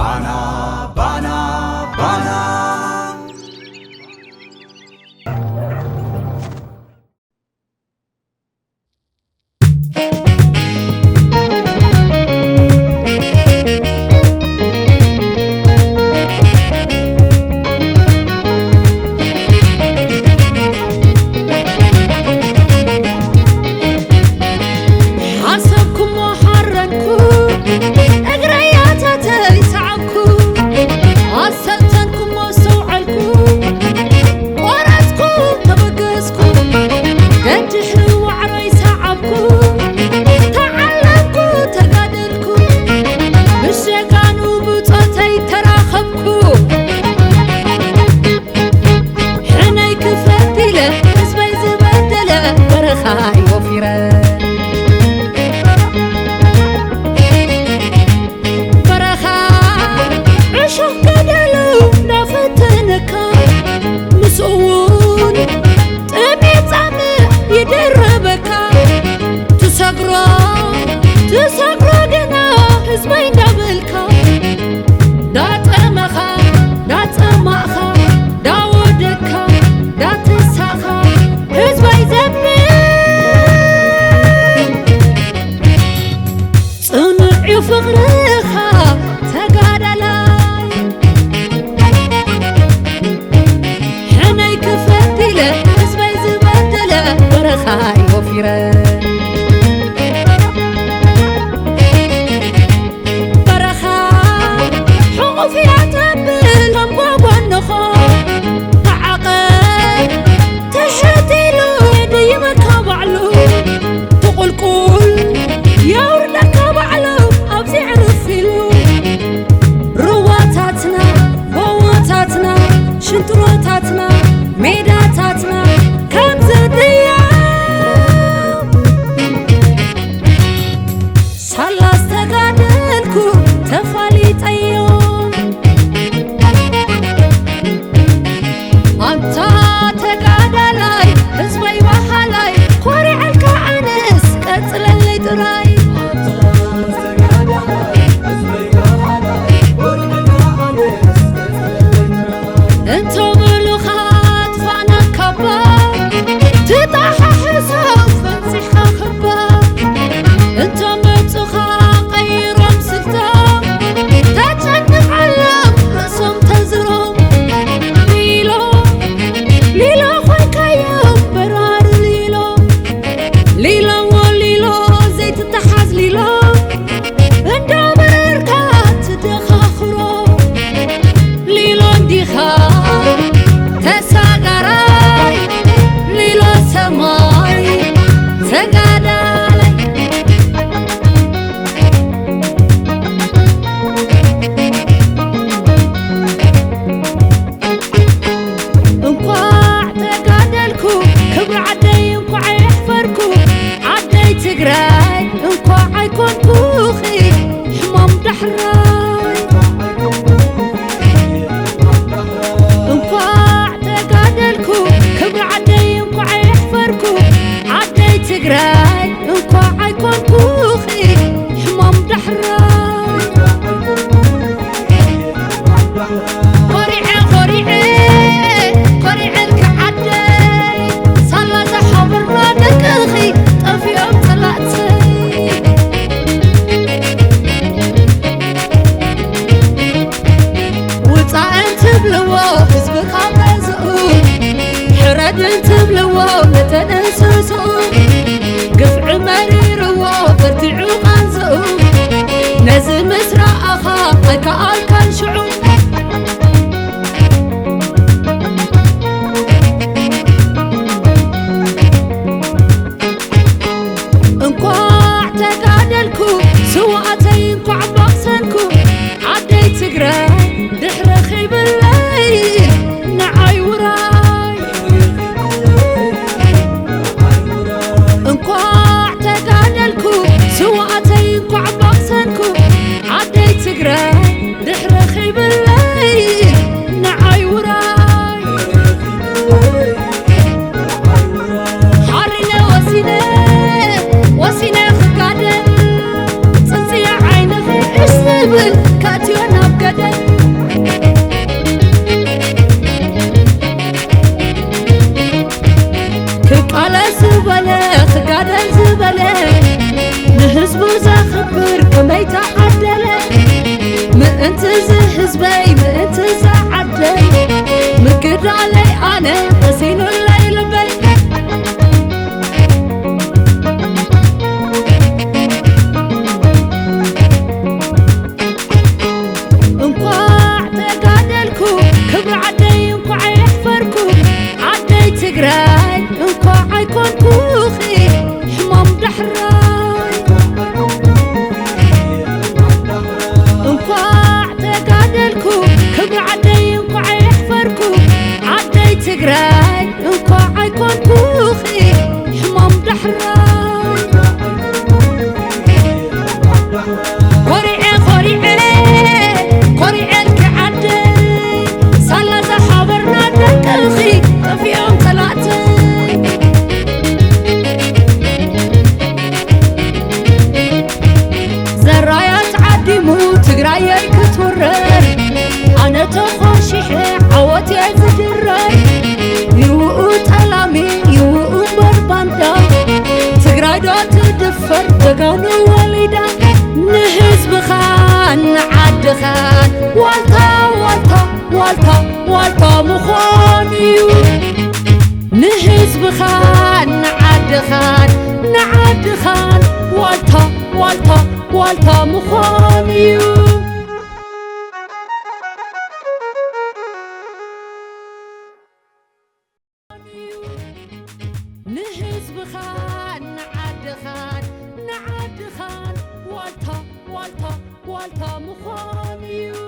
Bana, bana, bana. وسينة خقادة صنصي عين زبالة نهزبو زخبر كمي تعدلة مأنت زهزبي مأنت زعدلي مقد علي أنا قسين الليل بي انقاع تقادلكو كبعدي انقاع يحفركو عدي تقراي انقاع يكون كوخي حمام دحراي انقاع تقادلكو كبعدي انقاع يحفركو عدي تقراي انقاع يكون كوخي حمام دحراي قريعي قريعي الكعدي صلى زحابرنا دكخي في يوم ثلاثة زرايات عديمو تقراي كتورر أنا تخشيحي عواتي زدرر يوقو تلامي يوقو برباندا تقراي دو تدفر دقانو واليدا نهزب خان عد خان والتا والتا والتا والتا مخانيو نهزب خان عد خان نعد خان والتا والتا والتا مخانيو نهزب خان نعد خان نعد خان والتا والتا والتا مخانيو